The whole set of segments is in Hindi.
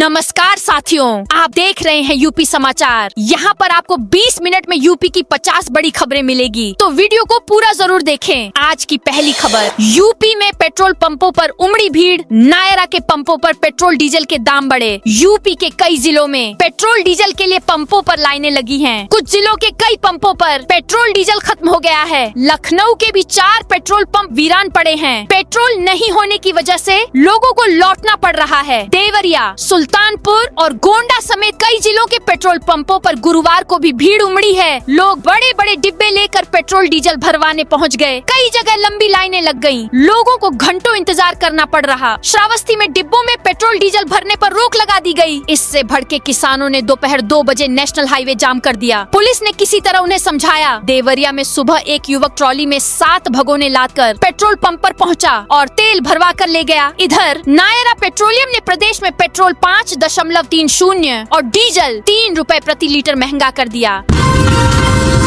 नमस्कार साथियों, आप देख रहे हैं यूपी समाचार। यहाँ पर आपको 20 मिनट में यूपी की 50 बड़ी खबरें मिलेगी, तो वीडियो को पूरा जरूर देखें। आज की पहली खबर, यूपी में पेट्रोल पंपों पर उमड़ी भीड़, नायरा के पंपों पर पेट्रोल डीजल के दाम बढ़े। यूपी के कई जिलों में पेट्रोल डीजल के लिए पंपों पर लाइनें लगी हैं। कुछ जिलों के कई पंपों पर पेट्रोल डीजल खत्म हो गया है। लखनऊ के भी 4 पेट्रोल पंप वीरान पड़े हैं। पेट्रोल नहीं होने की वजह से लोगों को लौटना पड़ रहा है। देवरिया, सुल्तानपुर और गोंडा समेत कई जिलों के पेट्रोल पंपों पर गुरुवार को भी भीड़ उमड़ी है। लोग बड़े बड़े डिब्बे लेकर पेट्रोल डीजल भरवाने पहुंच गए। कई जगह लंबी लाइनें लग गईं। लोगों को घंटों इंतजार करना पड़ रहा। श्रावस्ती में डिब्बों में पेट्रोल डीजल भरने पर रोक लगा दी गई। इससे भड़के किसानों ने दोपहर 2 बजे नेशनल हाईवे जाम कर दिया। पुलिस ने किसी तरह उन्हें समझाया। देवरिया में सुबह एक युवक ट्रॉली में 7 भगोने लादकर पेट्रोल पंप पर पहुंचा और तेल भरवा कर ले गया। इधर नायरा पेट्रोलियम ने प्रदेश में पेट्रोल 5.30 और डीजल 3 रुपए प्रति लीटर महंगा कर दिया।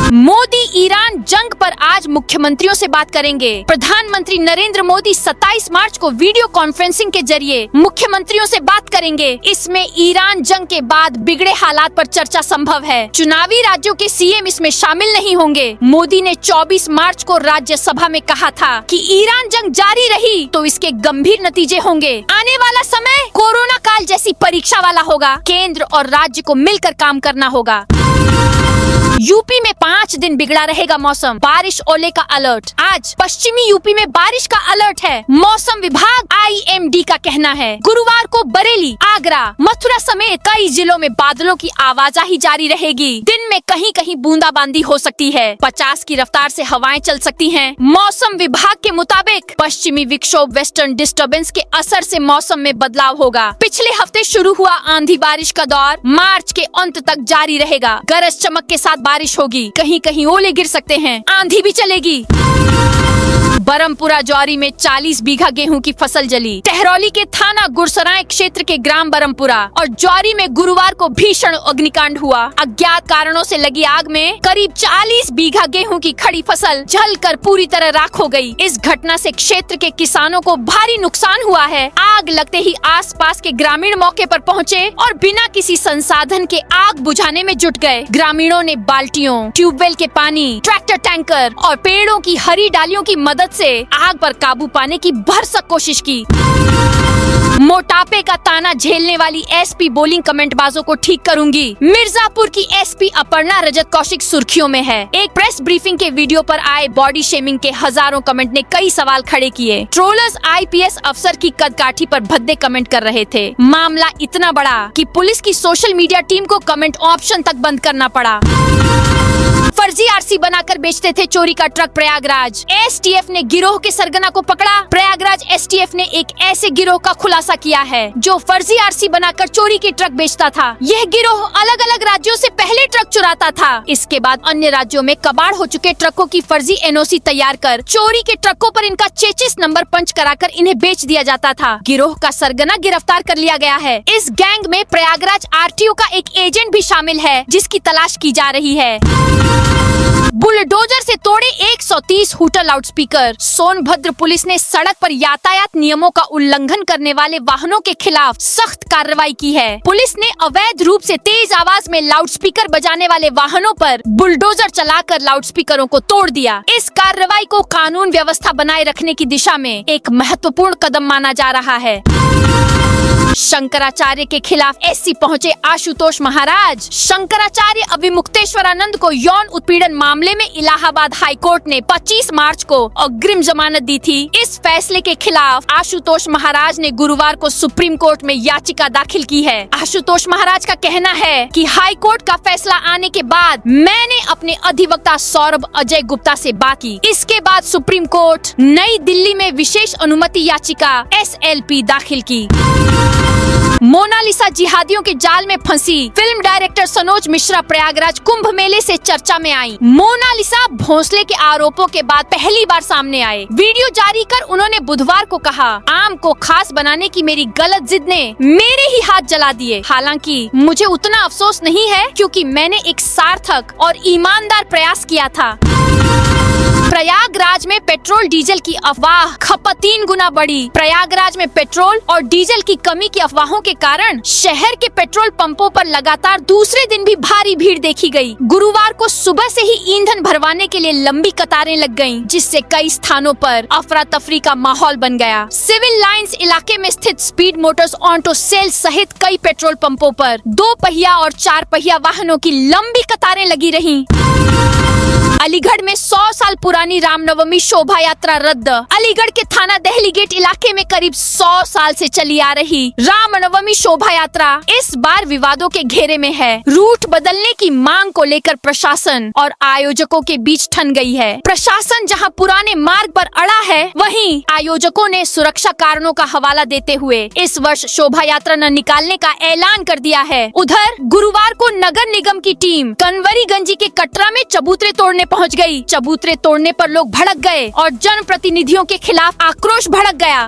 मोदी ईरान जंग पर आज मुख्यमंत्रियों से बात करेंगे। प्रधानमंत्री नरेंद्र मोदी 27 मार्च को वीडियो कॉन्फ्रेंसिंग के जरिए मुख्यमंत्रियों से बात करेंगे। इसमें ईरान जंग के बाद बिगड़े हालात पर चर्चा संभव है। चुनावी राज्यों के सीएम इसमें शामिल नहीं होंगे। मोदी ने 24 मार्च को राज्यसभा में कहा था कि ईरान जंग जारी रही तो इसके गंभीर नतीजे होंगे। आने वाला समय कोरोना काल जैसी परीक्षा वाला होगा। केंद्र और राज्य को मिलकर काम करना होगा। यूपी में 5 दिन बिगड़ा रहेगा मौसम, बारिश ओले का अलर्ट। आज पश्चिमी यूपी में बारिश का अलर्ट है। मौसम विभाग IMD का कहना है गुरुवार को बरेली, आगरा, मथुरा समेत कई जिलों में बादलों की आवाजाही जारी रहेगी। दिन में कहीं कहीं बूंदाबांदी हो सकती है। 50 की रफ्तार से हवाएं चल सकती हैं। मौसम विभाग के मुताबिक पश्चिमी विक्षोभ वेस्टर्न डिस्टर्बेंस के असर से मौसम में बदलाव होगा। पिछले हफ्ते शुरू हुआ आंधी बारिश का दौर मार्च के अंत तक जारी रहेगा। गरज चमक के साथ बारिश होगी, कहीं कहीं ओले गिर सकते हैं, आंधी भी चलेगी। बरमपुरा जौरी में 40 बीघा गेहूं की फसल जली। टहरौली के थाना गुरसराय क्षेत्र के ग्राम बरमपुरा और जौरी में गुरुवार को भीषण अग्निकांड हुआ। अज्ञात कारणों से लगी आग में करीब 40 बीघा गेहूं की खड़ी फसल जलकर पूरी तरह राख हो गई। इस घटना से क्षेत्र के किसानों को भारी नुकसान हुआ है। आग लगते ही आसपास के ग्रामीण मौके पर पहुंचे और बिना किसी संसाधन के आग बुझाने में जुट गए। ग्रामीणों ने बाल्टियों, ट्यूबवेल के पानी, ट्रैक्टर टैंकर और पेड़ों की हरी डालियों की मदद से आग पर काबू पाने की भरसक कोशिश की। मोटापे का ताना झेलने वाली एसपी बोलिंग कमेंटबाजों को ठीक करूंगी। मिर्जापुर की एसपी अपर्णा रजत कौशिक सुर्खियों में है। एक प्रेस ब्रीफिंग के वीडियो पर आए बॉडी शेमिंग के हजारों कमेंट ने कई सवाल खड़े किए। ट्रोलर्स IPS अफसर की कदकाठी पर भद्दे कमेंट कर रहे थे। मामला इतना बड़ा कि पुलिस की सोशल मीडिया टीम को कमेंट ऑप्शन तक बंद करना पड़ा। फर्जी RC बनाकर बेचते थे चोरी का ट्रक प्रयागराज। STF ने गिरोह के सरगना को पकड़ा। प्रयागराज STF ने एक ऐसे गिरोह का खुलासा किया है जो फर्जी RC बनाकर चोरी के ट्रक बेचता था। यह गिरोह अलग अलग राज्यों से पहले ट्रक चुराता था। इसके बाद अन्य राज्यों में कबाड़ हो चुके ट्रकों की फर्जी NOC तैयार कर चोरी के ट्रकों पर इनका चेचिस नंबर पंच कराकर इन्हें बेच दिया जाता था। गिरोह का सरगना गिरफ्तार कर लिया गया है। इस गैंग में प्रयागराज RTO का एक एजेंट भी शामिल है जिसकी तलाश की जा रही है। बुलडोजर से तोड़े 130 हूटर लाउडस्पीकर। सोनभद्र पुलिस ने सड़क पर यातायात नियमों का उल्लंघन करने वाले वाहनों के खिलाफ सख्त कार्रवाई की है। पुलिस ने अवैध रूप से तेज आवाज में लाउडस्पीकर बजाने वाले वाहनों पर बुलडोजर चलाकर लाउडस्पीकरों को तोड़ दिया। इस कार्रवाई को कानून व्यवस्था बनाए रखने की दिशा में एक महत्वपूर्ण कदम माना जा रहा है। शंकराचार्य के खिलाफ SC पहुंचे आशुतोष महाराज। शंकराचार्य अभिमुक्तेश्वरानंद को यौन उत्पीड़न मामले में इलाहाबाद हाई कोर्ट ने 25 मार्च को अग्रिम जमानत दी थी। इस फैसले के खिलाफ आशुतोष महाराज ने गुरुवार को सुप्रीम कोर्ट में याचिका दाखिल की है। आशुतोष महाराज का कहना है कि हाई कोर्ट का फैसला आने के बाद मैंने अपने अधिवक्ता सौरभ अजय गुप्ता से बात की। इसके बाद सुप्रीम कोर्ट नई दिल्ली में विशेष अनुमति याचिका SLP दाखिल की। मोनालिसा जिहादियों के जाल में फंसी। फिल्म डायरेक्टर सनोज मिश्रा प्रयागराज कुंभ मेले से चर्चा में आई। मोनालिसा भोंसले के आरोपों के बाद पहली बार सामने आए। वीडियो जारी कर उन्होंने बुधवार को कहा, आम को खास बनाने की मेरी गलत जिद ने मेरे ही हाथ जला दिए। हालांकि मुझे उतना अफसोस नहीं है क्योंकि मैंने एक सार्थक और ईमानदार प्रयास किया था। प्रयागराज में पेट्रोल डीजल की अफवाह, खपत 3 गुना बढ़ी। प्रयागराज में पेट्रोल और डीजल की कमी की अफवाहों के कारण शहर के पेट्रोल पंपों पर लगातार दूसरे दिन भी भारी भीड़ देखी गई। गुरुवार को सुबह से ही ईंधन भरवाने के लिए लंबी कतारें लग गईं, जिससे कई स्थानों पर अफरा तफरी का माहौल बन गया। सिविल लाइंस इलाके में स्थित स्पीड मोटर्स, ऑटो सेल सहित कई पेट्रोल पंपों पर 2 पहिया और 4 पहिया वाहनों की लंबी कतारें लगी रहीं। अलीगढ़ में 100 साल पुरानी रामनवमी शोभा यात्रा रद्द। अलीगढ़ के थाना दहली गेट इलाके में करीब 100 साल से चली आ रही रामनवमी शोभा यात्रा इस बार विवादों के घेरे में है। रूट बदलने की मांग को लेकर प्रशासन और आयोजकों के बीच ठन गई है। प्रशासन जहां पुराने मार्ग पर अड़ा है, वहीं आयोजकों ने सुरक्षा कारणों का हवाला देते हुए इस वर्ष शोभा यात्रा न निकालने का ऐलान कर दिया है। उधर गुरुवार को नगर निगम की टीम कन्वरीगंजी के कटरा में चबूतरे तोड़ने पहुंच गई। चबूतरे तोड़ने पर लोग भड़क गए और जनप्रतिनिधियों के खिलाफ आक्रोश भड़क गया।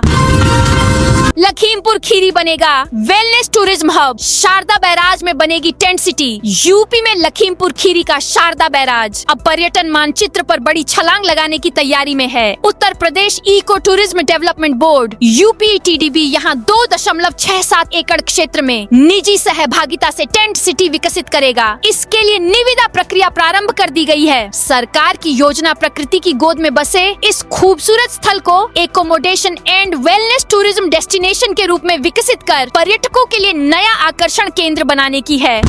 लखीमपुर खीरी बनेगा wellness tourism hub. Sharda barrage में बनेगी टेंट सिटी। यूपी में लखीमपुर खीरी का शारदा बैराज अब पर्यटन मानचित्र पर बड़ी छलांग लगाने की तैयारी में है। Uttar Pradesh eco tourism development board UPTDB यहाँ 2.67 एकड़ क्षेत्र में निजी सहभागिता से टेंट सिटी विकसित करेगा। इसके लिए निविदा प्रक्रिया प्रारंभ कर दी गई है। सरकार की योजना प्रकृति की गोद में बसे इस खूबसूरत स्थल को accommodation and wellness tourism destination के रूप में विकसित कर पर्यटकों के लिए नया आकर्षण केंद्र बनाने की है।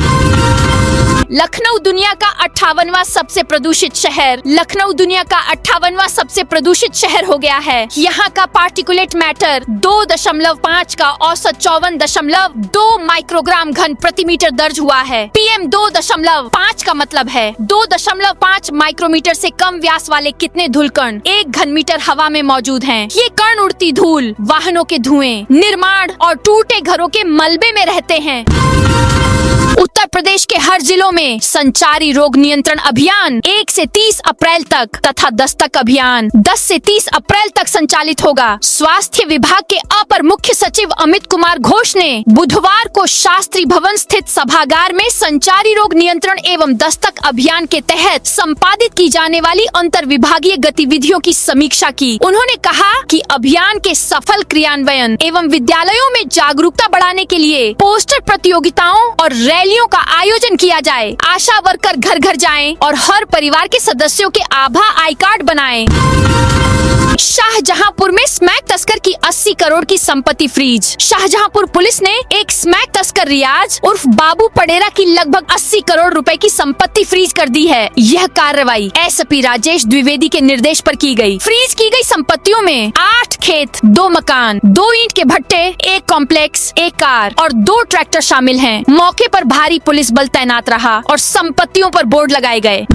लखनऊ दुनिया का 58वां सबसे प्रदूषित शहर। लखनऊ दुनिया का 58वां सबसे प्रदूषित शहर हो गया है। यहाँ का पार्टिकुलेट मैटर 2.5 का औसत 54.2 माइक्रोग्राम घन प्रति मीटर दर्ज हुआ है। PM 2.5 का मतलब है 2.5 माइक्रोमीटर से कम व्यास वाले कितने धूलकण 1 घन मीटर हवा में मौजूद हैं। ये कण उड़ती धूल, वाहनों के धुएं, निर्माण और टूटे घरों के मलबे में रहते हैं। उत्तर प्रदेश के हर जिलों में संचारी रोग नियंत्रण अभियान 1 से 30 अप्रैल तक तथा दस्तक अभियान 10 से 30 अप्रैल तक संचालित होगा। स्वास्थ्य विभाग के अपर मुख्य सचिव अमित कुमार घोष ने बुधवार को शास्त्री भवन स्थित सभागार में संचारी रोग नियंत्रण एवं दस्तक अभियान के तहत संपादित की जाने वाली अंतर विभागीय गतिविधियों की समीक्षा की। उन्होंने कहा कि अभियान के सफल क्रियान्वयन एवं विद्यालयों में जागरूकता बढ़ाने के लिए पोस्टर प्रतियोगिताओं और रैलियों का आयोजन किया जाए। आशा वर्कर घर घर जाएं और हर परिवार के सदस्यों के आभा आई कार्ड बनाएं। शाहजहांपुर में स्मैक तस्कर की 80 करोड़ की संपत्ति फ्रीज। शाहजहांपुर पुलिस ने एक स्मैक तस्कर रियाज उर्फ बाबू पडेरा की लगभग 80 करोड़ रुपए की संपत्ति फ्रीज कर दी है। यह कार्रवाई एसपी राजेश द्विवेदी के निर्देश पर की गई। फ्रीज की गई संपत्तियों में 8 खेत, 2 मकान, 2 ईंट के भट्टे, 1 कॉम्प्लेक्स, 1 कार और 2 ट्रैक्टर शामिल हैं। मौके पर भारी पुलिस बल तैनात रहा और संपत्तियों पर बोर्ड लगाए गए।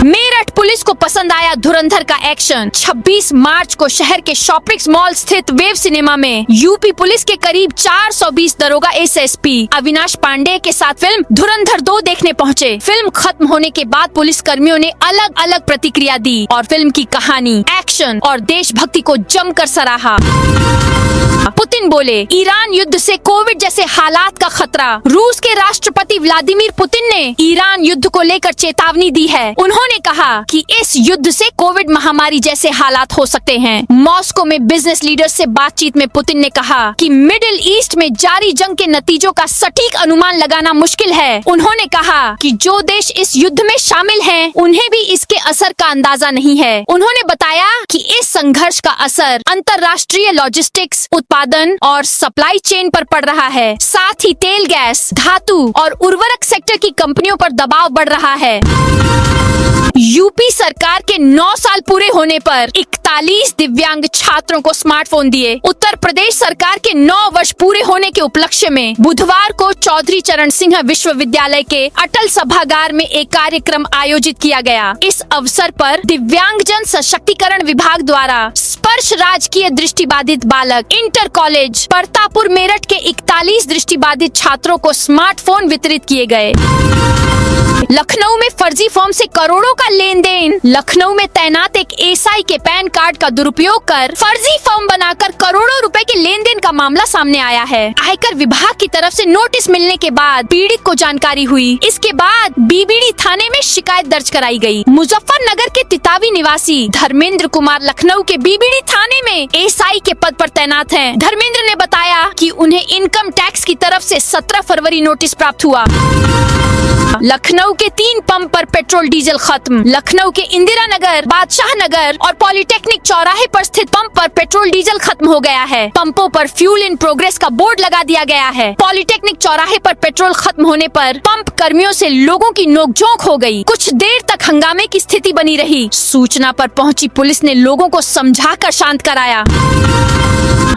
मेरठ पुलिस को पसंद आया धुरंधर का एक्शन। 26 मार्च को शहर के शॉपिंग मॉल स्थित वेव सिनेमा में यूपी पुलिस के करीब 420 दरोगा SSP अविनाश पांडे के साथ फिल्म धुरंधर 2 देखने पहुंचे। फिल्म खत्म होने के बाद पुलिस कर्मियों ने अलग अलग प्रतिक्रिया दी और फिल्म की कहानी, एक्शन और देशभक्ति को जमकर सराहा। पुतिन बोले, ईरान युद्ध से कोविड जैसे हालात का खतरा। रूस के राष्ट्रपति व्लादिमीर पुतिन ने ईरान युद्ध को लेकर चेतावनी दी है। उन्होंने कहा कि इस युद्ध से कोविड महामारी जैसे हालात हो सकते हैं। मॉस्को में बिजनेस लीडर्स से बातचीत में पुतिन ने कहा कि मिडिल ईस्ट में जारी जंग के नतीजों का सटीक अनुमान लगाना मुश्किल है। उन्होंने कहा कि जो देश इस युद्ध में शामिल हैं, उन्हें भी इसके असर का अंदाजा नहीं है। उन्होंने बताया कि इस संघर्ष का असर अंतर्राष्ट्रीय लॉजिस्टिक्स, उत्पादन और सप्लाई चेन पर पड़ रहा है। साथ ही तेल, गैस, धातु और उर्वरक सेक्टर की कंपनियों पर दबाव बढ़ रहा है। यूपी सरकार के 9 साल पूरे होने पर 41 दिव्यांग छात्रों को स्मार्टफोन दिए। उत्तर प्रदेश सरकार के 9 वर्ष पूरे होने के उपलक्ष्य में बुधवार को चौधरी चरण सिंह विश्वविद्यालय के अटल सभागार में एक कार्यक्रम आयोजित किया गया। इस अवसर पर दिव्यांगजन सशक्तिकरण विभाग द्वारा स्पर्श राजकीय दृष्टिबाधित बालक इंटर कॉलेज परतापुर मेरठ के 41 दृष्टिबाधित छात्रों को स्मार्टफोन वितरित किए गए। लखनऊ में फर्जी फॉर्म से करोड़ों का लेन देन। लखनऊ में तैनात एक एसआई के पैन कार्ड का दुरुपयोग कर फर्जी फॉर्म बनाकर करोड़ों रुपए के लेन देन का मामला सामने आया है। आयकर विभाग की तरफ से नोटिस मिलने के बाद पीड़ित को जानकारी हुई। इसके बाद बीबीडी थाने में शिकायत दर्ज कराई गई। मुजफ्फरनगर के तितावी निवासी धर्मेंद्र कुमार लखनऊ के बीबीडी थाने में एसआई के पद पर तैनात हैं। धर्मेंद्र ने बताया कि उन्हें इनकम टैक्स की तरफ से 17 फरवरी नोटिस प्राप्त हुआ। लखनऊ के 3 पंप पर पेट्रोल डीजल खत्म। लखनऊ के इंदिरा नगर, बादशाह नगर और पॉलिटेक्निक चौराहे पर स्थित पंप पर पेट्रोल डीजल खत्म हो गया है। पंपों पर फ्यूल इन प्रोग्रेस का बोर्ड लगा दिया गया है। पॉलिटेक्निक चौराहे पर पेट्रोल खत्म होने पर पंप कर्मियों से लोगों की नोकझोंक हो गई। कुछ देर तक हंगामे की स्थिति बनी रही। सूचना पर पहुंची पुलिस ने लोगों को समझाकर शांत कराया।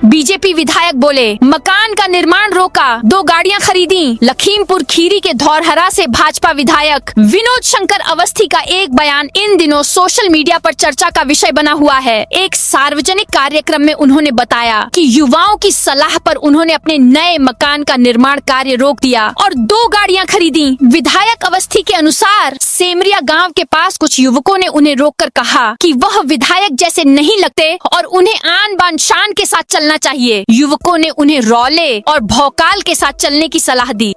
बीजेपी विधायक बोले, मकान का निर्माण रोका, 2 गाड़ियां खरीदी। लखीमपुर खीरी के धौरहरा से भाजपा विधायक विनोद शंकर अवस्थी का एक बयान इन दिनों सोशल मीडिया पर चर्चा का विषय बना हुआ है। एक सार्वजनिक कार्यक्रम में उन्होंने बताया कि युवाओं की सलाह पर उन्होंने अपने नए मकान का निर्माण कार्य रोक दिया और 2 गाड़ियां खरीदी। विधायक अवस्थी के अनुसार सेमरिया गाँव के पास कुछ युवकों ने उन्हें रोककर कहा कि वह विधायक जैसे नहीं लगते और उन्हें आन बान शान के साथ चलना चाहिए। युवकों ने उन्हें रौले और भौकाल के साथ चलने की सलाह दी।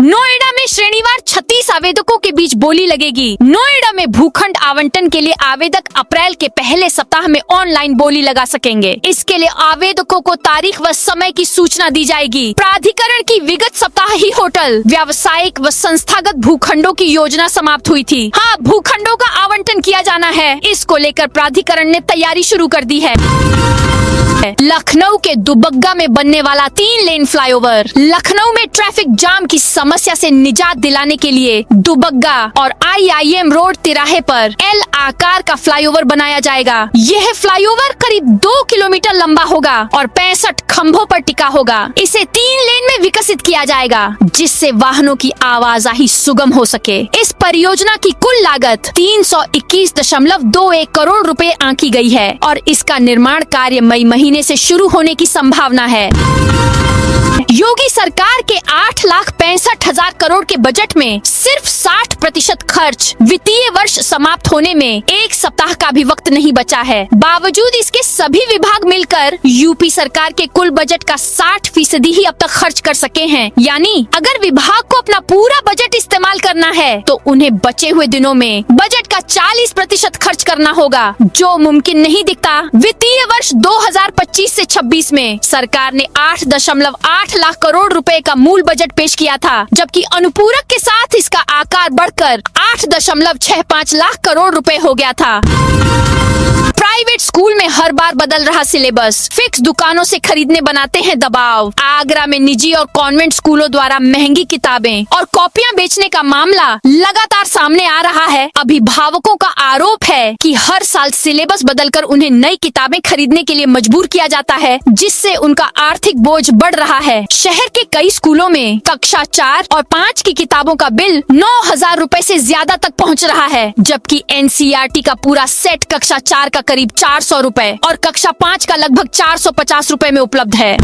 नोएडा में श्रेणीवार 36 आवेदकों के बीच बोली लगेगी। नोएडा में भूखंड आवंटन के लिए आवेदक अप्रैल के पहले सप्ताह में ऑनलाइन बोली लगा सकेंगे। इसके लिए आवेदकों को तारीख व समय की सूचना दी जाएगी। प्राधिकरण की विगत सप्ताह ही होटल, व्यावसायिक व संस्थागत भूखंडों की योजना समाप्त हुई थी। हाँ, भूखंडों का आवंटन किया जाना है। इसको लेकर प्राधिकरण ने तैयारी शुरू कर दी है। लखनऊ के दुबग्गा में बनने वाला 3 लेन फ्लाईओवर। लखनऊ में ट्रैफिक जाम की समस्या से निजात दिलाने के लिए दुबग्गा और IIM रोड तिराहे पर L आकार का फ्लाईओवर बनाया जाएगा। यह फ्लाईओवर करीब 2 किलोमीटर लंबा होगा और 65 खंभों पर टिका होगा। इसे 3 लेन में विकसित किया जाएगा, जिससे वाहनों की आवाजाही सुगम हो सके। इस परियोजना की कुल लागत 321.21 करोड़ रुपए आंकी गई है और इसका निर्माण कार्य मई महीने से शुरू होने की संभावना है। योगी सरकार के 8,65,000 करोड़ के बजट में सिर्फ 60% खर्च। वित्तीय वर्ष समाप्त होने में 1 सप्ताह का भी वक्त नहीं बचा है। बावजूद इसके सभी विभाग मिलकर यूपी सरकार के कुल बजट का 60% ही अब तक खर्च कर सके हैं। यानी अगर विभाग को अपना पूरा बजट इस्तेमाल करना है तो उन्हें बचे हुए दिनों में बजट का 40% खर्च करना होगा, जो मुमकिन नहीं दिखता। वित्तीय वर्ष 2025 से 26 में सरकार ने 8.8 लाख करोड़ रुपए का मूल बजट पेश किया था, जबकि अनुपूरक के साथ इसका आकार बढ़कर 8.65 लाख करोड़ रुपए हो गया था। प्राइवेट स्कूल में हर बार बदल रहा सिलेबस। फिक्स दुकानों से खरीदने बनाते हैं दबाव। आगरा में निजी और कॉन्वेंट स्कूलों द्वारा महंगी किताबें और कॉपियां बेचने का मामला लगातार सामने आ रहा है। अभिभावकों का आरोप है कि हर साल सिलेबस बदलकर उन्हें नई किताबें खरीदने के लिए मजबूर किया जाता है, जिससे उनका आर्थिक बोझ बढ़ रहा है। शहर के कई स्कूलों में कक्षा 4 और 5 की किताबों का बिल 9,000 रुपए से ज्यादा तक पहुंच रहा है, जबकि NCERT का पूरा सेट कक्षा 4 का करीब 400 रुपए और कक्षा 5 का लगभग 450 रुपए में उपलब्ध है।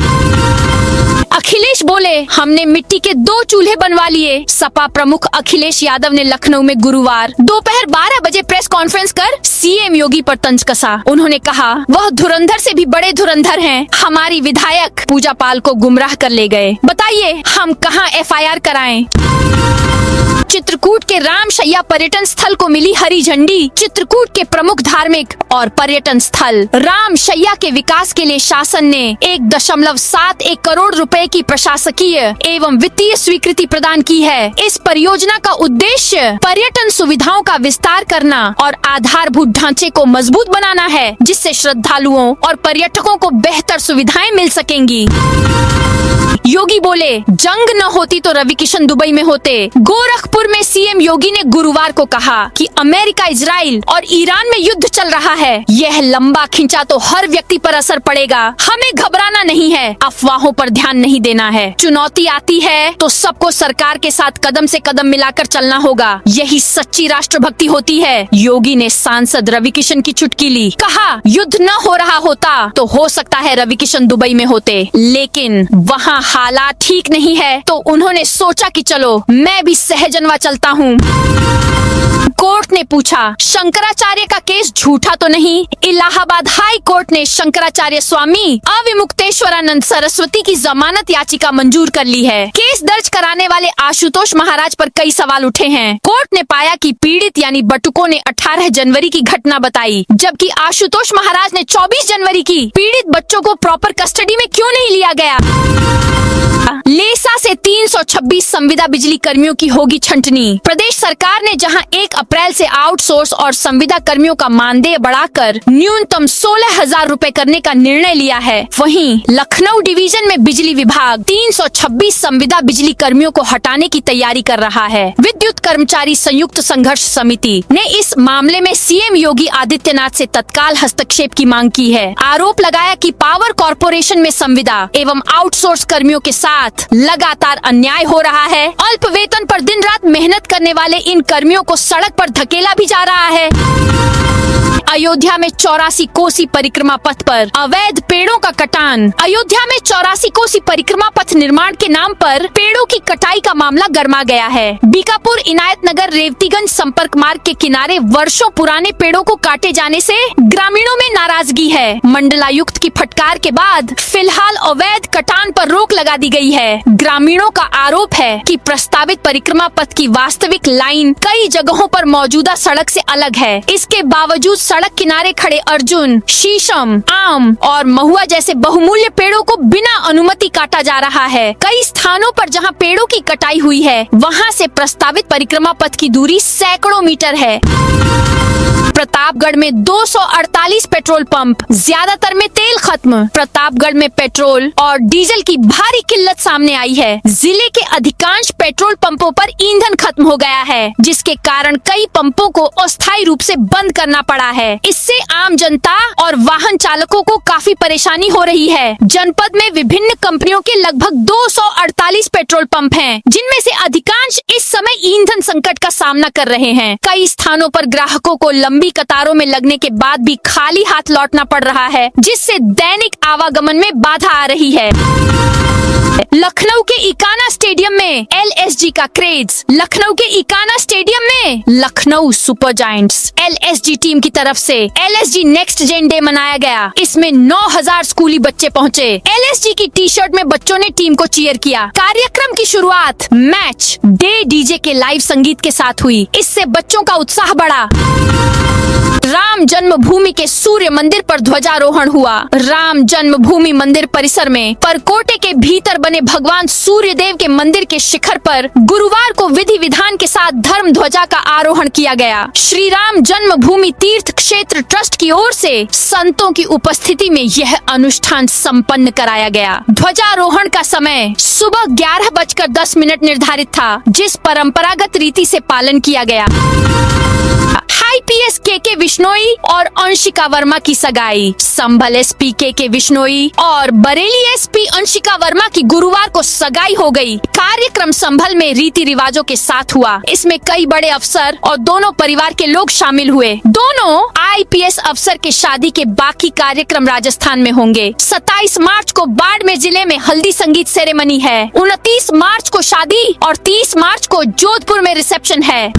अखिलेश बोले, हमने मिट्टी के 2 चूल्हे बनवा लिए। सपा प्रमुख अखिलेश यादव ने लखनऊ में गुरुवार दोपहर 12 बजे प्रेस कॉन्फ्रेंस कर CM योगी पर तंज कसा। उन्होंने कहा, वह धुरंधर से भी बड़े धुरंधर हैं। हमारी विधायक पूजा पाल को गुमराह कर ले गए। बताइए हम कहां FIR कराएं? चित्रकूट के रामशैया पर्यटन स्थल को मिली हरी झंडी। चित्रकूट के प्रमुख धार्मिक और पर्यटन स्थल रामशैया के विकास के लिए शासन ने 1.71 करोड़ रुपए की प्रशासकीय एवं वित्तीय स्वीकृति प्रदान की है। इस परियोजना का उद्देश्य पर्यटन सुविधाओं का विस्तार करना और आधारभूत ढांचे को मजबूत बनाना है, जिससे श्रद्धालुओं और पर्यटकों को बेहतर सुविधाएं मिल सकेंगी। योगी बोले, जंग न होती तो रवि किशन दुबई में होते। गोरखपुर में CM योगी ने गुरुवार को कहा कि अमेरिका, इजराइल और ईरान में युद्ध चल रहा है। यह लंबा खिंचा तो हर व्यक्ति पर असर पड़ेगा। हमें घबराना नहीं है, अफवाहों पर ध्यान नहीं देना है। चुनौती चुनौती आती है तो सबको सरकार के साथ कदम से कदम मिलाकर चलना होगा। यही सच्ची राष्ट्रभक्ति होती है। योगी ने सांसद रवि किशन की चुटकी ली, कहा युद्ध न हो रहा होता तो हो सकता है रवि किशन दुबई में होते, लेकिन वहाँ हालात ठीक नहीं है तो उन्होंने सोचा कि चलो मैं भी सहजनवा चलता हूँ। कोर्ट ने पूछा, शंकराचार्य का केस झूठा तो नहीं? इलाहाबाद हाई कोर्ट ने शंकराचार्य स्वामी अविमुक्तेश्वरानंद सरस्वती की जमानत याचिका मंजूर कर ली है। केस दर्ज कराने वाले आशुतोष महाराज पर कई सवाल उठे हैं। कोर्ट ने पाया कि पीड़ित यानी बटुकों ने 18 जनवरी की घटना बताई, जबकि आशुतोष महाराज ने 24 जनवरी की। पीड़ित बच्चों को प्रॉपर कस्टडी में क्यों नहीं लिया गया? लेसा से 326 संविदा बिजली कर्मियों की होगी छंटनी। प्रदेश सरकार ने जहां 1 अप्रैल से आउटसोर्स और संविदा कर्मियों का मानदेय बढ़ाकर न्यूनतम 16,000 रूपए करने का निर्णय लिया है, वहीं लखनऊ डिवीजन में बिजली विभाग 326 संविदा बिजली कर्मियों को हटाने की तैयारी कर रहा है। विद्युत कर्मचारी संयुक्त संघर्ष समिति ने इस मामले में सीएम योगी आदित्यनाथ से तत्काल हस्तक्षेप की मांग की है। आरोप लगाया कि पावर कॉर्पोरेशन में संविदा एवं आउटसोर्स कर्मियों के साथ लगातार अन्याय हो रहा है। अल्प वेतन पर दिन रात मेहनत करने वाले इन कर्मियों को सड़क पर धकेला भी जा रहा है। अयोध्या में 84 कोसी परिक्रमा पथ पर अवैध पेड़ों का कटान। अयोध्या में 84 कोसी परिक्रमा पथ निर्माण के नाम पर पेड़ों की कटाई का मामला गर्मा गया है। बीकापुर इनायत नगर रेवतीगंज संपर्क मार्ग के किनारे वर्षों पुराने पेड़ों को काटे जाने से ग्रामीणों में नाराजगी है। मंडलायुक्त की फटकार के बाद फिलहाल अवैध कटान पर रोक लगा दी गई है। ग्रामीणों का आरोप है कि प्रस्तावित परिक्रमा पथ की वास्तविक लाइन कई जगहों पर मौजूदा सड़क से अलग है। इसके बावजूद सड़क किनारे खड़े अर्जुन, शीशम, आम और महुआ जैसे बहुमूल्य पेड़ों को बिना अनुमति काटा जा रहा है। कई स्थानों पर जहां पेड़ों की कटाई हुई है, वहां से प्रस्तावित परिक्रमा पथ की दूरी सैकड़ों मीटर है। प्रतापगढ़ में 248 पेट्रोल पंप, ज्यादातर में तेल खत्म। प्रतापगढ़ में पेट्रोल और डीजल की भारी किल्लत सामने आई है। जिले के अधिकांश पेट्रोल पंपों पर ईंधन खत्म हो गया है, जिसके कारण कई पंपों को अस्थायी रूप से बंद करना पड़ा है। इससे आम जनता और वाहन चालकों को काफी परेशानी हो रही है। जनपद में विभिन्न कंपनियों के लगभग 248 पेट्रोल पंप हैं, जिनमें से अधिकांश इस समय ईंधन संकट का सामना कर रहे हैं। कई स्थानों पर ग्राहकों को लंबी कतारों में लगने के बाद भी खाली हाथ लौटना पड़ रहा है, जिससे दैनिक आवागमन में बाधा आ रही है। लखनऊ के इकाना स्टेडियम में एलएसजी का क्रेज। लखनऊ के इकाना स्टेडियम में Lucknow super giants LSG team की तरफ से एलएसजी नेक्स्ट जेन डे मनाया गया। इसमें 9,000 स्कूली बच्चे पहुंचे। एलएसजी की टी शर्ट में बच्चों ने टीम को चीयर किया। कार्यक्रम की शुरुआत मैच डे डीजे के लाइव संगीत के साथ हुई। इससे बच्चों का उत्साह बढ़ा। राम जन्मभूमि के सूर्य मंदिर पर ध्वजारोहण हुआ। राम जन्मभूमि मंदिर परिसर में परकोटे के भीतर बने भगवान सूर्य देव के मंदिर के शिखर पर गुरुवार को विधि विधान के साथ धर्म ध्वजा का आरोहण किया गया। श्री राम जन्मभूमि तीर्थ क्षेत्र ट्रस्ट की ओर से संतों की उपस्थिति में यह अनुष्ठान संपन्न कराया गया। ध्वजारोहण का समय सुबह 11:10 निर्धारित था, जिस परंपरागत रीति से पालन किया गया। आईपीएस के विश्नोई और अंशिका वर्मा की सगाई। संभल एसपी के विश्नोई और बरेली एसपी अंशिका वर्मा की गुरुवार को सगाई हो गई। कार्यक्रम संभल में रीति रिवाजों के साथ हुआ। इसमें कई बड़े अफसर और दोनों परिवार के लोग शामिल हुए। दोनों आईपीएस अफसर के शादी के बाकी कार्यक्रम राजस्थान में होंगे। 27 मार्च को बाड़मेर जिले में हल्दी संगीत सेरेमनी है। 29 मार्च को शादी और 30 मार्च को जोधपुर में रिसेप्शन है।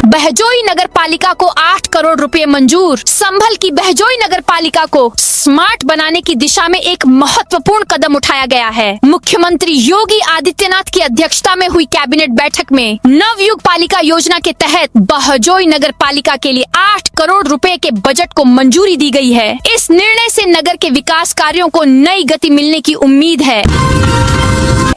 बहजोई नगर पालिका को 8 करोड़ रुपए मंजूर। संभल की बहजोई नगर पालिका को स्मार्ट बनाने की दिशा में एक महत्वपूर्ण कदम उठाया गया है। मुख्यमंत्री योगी आदित्यनाथ की अध्यक्षता में हुई कैबिनेट बैठक में नवयुग पालिका योजना के तहत बहजोई नगर पालिका के लिए 8 करोड़ रुपए के बजट को मंजूरी दी गई है। इस निर्णय से नगर के विकास कार्यों को नई गति मिलने की उम्मीद है।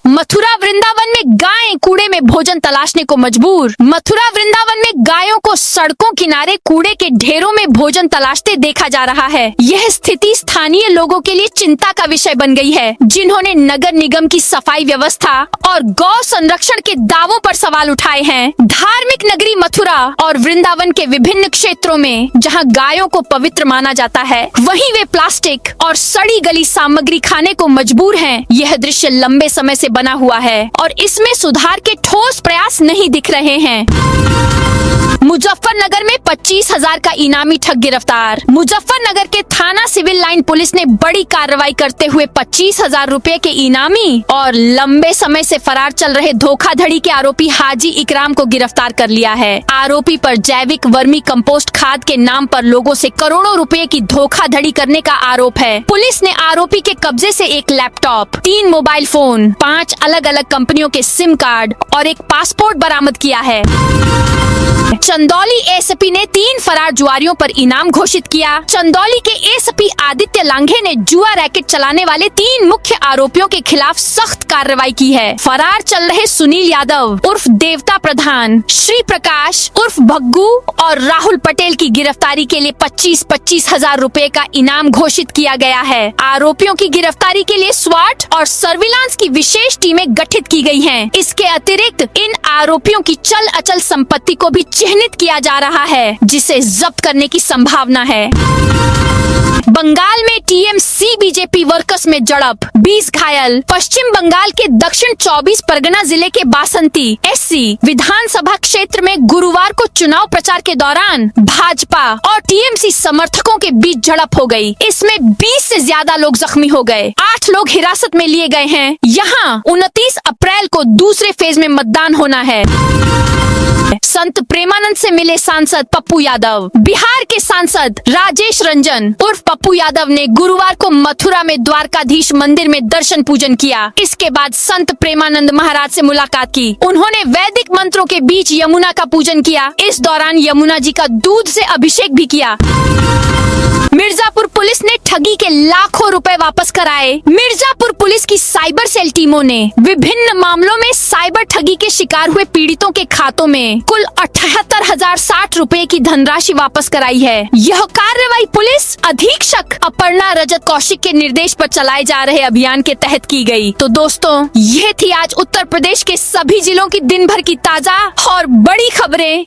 मथुरा वृंदावन में गायें कहीं कूड़े में भोजन तलाशने को मजबूर। मथुरा वृंदावन में गायों को सड़कों किनारे कूड़े के ढेरों में भोजन तलाशते देखा जा रहा है। यह स्थिति स्थानीय लोगों के लिए चिंता का विषय बन गई है, जिन्होंने नगर निगम की सफाई व्यवस्था और गौ संरक्षण के दावों पर सवाल उठाए हैं। धार्मिक नगरी मथुरा और वृंदावन के विभिन्न क्षेत्रों में जहां गायों को पवित्र माना जाता है, वहीं वे प्लास्टिक और सड़ी गली सामग्री खाने को मजबूर हैं। यह दृश्य लंबे समय से बना हुआ है और इसमें सुधार के ठोस प्रयास नहीं दिख रहे हैं। मुजफ्फरनगर में 25,000 का इनामी ठग गिरफ्तार। मुजफ्फरनगर के थाना सिविल लाइन पुलिस ने बड़ी कार्रवाई करते हुए 25,000 रुपए के इनामी और लंबे समय से फरार चल रहे धोखाधड़ी के आरोपी हाजी इकराम को गिरफ्तार कर लिया है। आरोपी पर जैविक वर्मी कंपोस्ट खाद के नाम पर लोगों से करोड़ों रुपए की धोखाधड़ी करने का आरोप है। पुलिस ने आरोपी के कब्जे से एक लैपटॉप, 3 मोबाइल फोन, 5 अलग अलग कंपनियों के सिम कार्ड और एक पासपोर्ट बरामद किया है। चंदौली एसपी ने 3 फरार जुआरियों पर इनाम घोषित किया। चंदौली के एसपी आदित्य लांघे ने जुआ रैकेट चलाने वाले 3 मुख्य आरोपियों के खिलाफ सख्त कार्रवाई की है। फरार चल रहे सुनील यादव उर्फ देवता प्रधान, श्री प्रकाश उर्फ भग्गू और राहुल पटेल की गिरफ्तारी के लिए 25-25 हजार रुपए का इनाम घोषित किया गया है। आरोपियों की गिरफ्तारी के लिए स्वाट और सर्विलांस की विशेष टीमें गठित की गई हैं। इसके अतिरिक्त इन आरोपियों की चल अचल संपत्ति को भी चिह्नित किया जा रहा है, जिसे जब्त करने की संभावना है। बंगाल में टीएमसी बीजेपी वर्कर्स में झड़प, 20 घायल। पश्चिम बंगाल के दक्षिण 24 परगना जिले के बासंती एससी विधानसभा क्षेत्र में गुरुवार को चुनाव प्रचार के दौरान भाजपा और टीएमसी समर्थकों के बीच झड़प हो गई। इसमें 20 से ज्यादा लोग जख्मी हो गए। 8 लोग हिरासत में लिए गए हैं। यहाँ 29 अप्रैल को दूसरे फेज में मतदान होना है। संत प्रेमानंद से मिले सांसद पप्पू यादव। बिहार के सांसद राजेश रंजन उर्फ पप्पू यादव ने गुरुवार को मथुरा में द्वारकाधीश मंदिर में दर्शन पूजन किया। इसके बाद संत प्रेमानंद महाराज से मुलाकात की। उन्होंने वैदिक मंत्रों के बीच यमुना का पूजन किया। इस दौरान यमुना जी का दूध से अभिषेक भी किया। मिर्जापुर पुलिस ने ठगी के लाखों रुपए वापस कराए। मिर्जापुर पुलिस की साइबर सेल टीमों ने विभिन्न मामलों में साइबर ठगी के शिकार हुए पीड़ितों के खातों में कुल 78,060 रुपए की धनराशि वापस कराई है। यह कार्रवाई पुलिस अधीक्षक अपर्णा रजत कौशिक के निर्देश पर चलाए जा रहे अभियान के तहत की गई। तो दोस्तों, ये थी आज उत्तर प्रदेश के सभी जिलों की दिन भर की ताजा और बड़ी खबरें।